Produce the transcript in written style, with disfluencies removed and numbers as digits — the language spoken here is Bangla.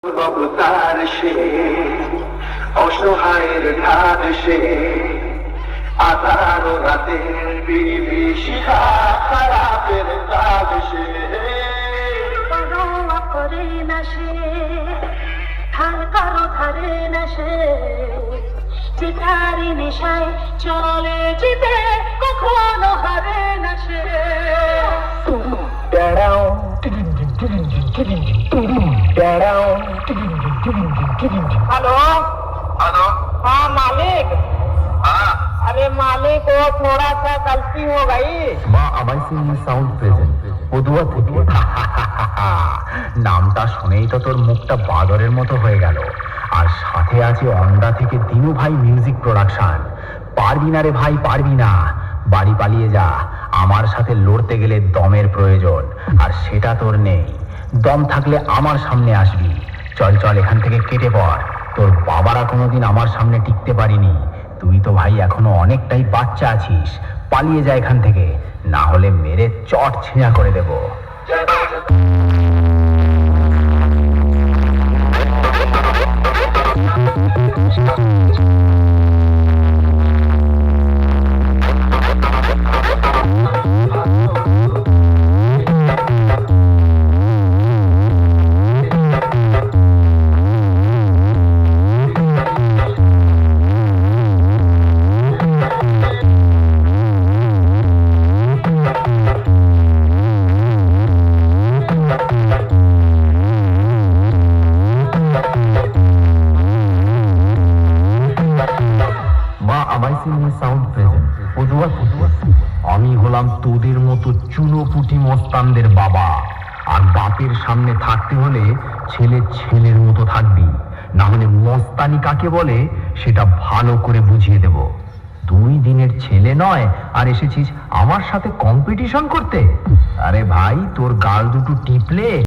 অবতার সে, অসহায়ের ঢাক সে, আধারো রাতের বিভীষিকা, খারাপের কাজ সে। পরোয়া করে না সে, ধার কারো ধারে না সে, চিতারি নেশায় চলে জিতে, কখনো হারে না সে। हेलो हेलो, हाँ मालिक। हाँ अरे मालिक वो थोड़ा सा गलती हो गई। মা আমায় সিং সাউন্ড প্রেজেন্ট পদুয়া থেকে। নামটা শুনেই তো তোর মুখটা বাদরের মতো হয়ে গেল। আর সাথে আছে অন্ডা থেকে দিনু ভাই মিউজিক প্রোডাকশন। পারবি না রে ভাই, পারবি না। বাড়ি পালিয়ে যা, আমার সাথে লড়তে গেলে দমের প্রয়োজন, আর সেটা তোর নেই। দম থাকলে আমার সামনে আসবি। চল চল এখান থেকে কেটে পড়। তোর বাবারা কোনোদিন আমার সামনে টিকতে পারিনি। তুই তো ভাই এখনো অনেকটাই বাচ্চা আছিস। পালিয়ে যা এখান থেকে, না হলে মেরে চট ছিঁড়া করে দেব। মা আমায় সিং সাউন্ড প্রেজেন্ট পদুয়া থেকে। আমি হলাম তোদের মতো চুনোপুটি মস্তানদের বাবা। আর বাপের সামনে থাকতে হলে ছেলে ছেলের মতো থাকবি, না হলে মস্তানি কাকে বলে সেটা ভালো করে বুঝিয়ে দেব। 2 দিনের ছেলে নয় আর এসেছিস আমার সাথে কম্পিটিশন করতে? আরে ভাই, তোর গাল দুটো টিপলে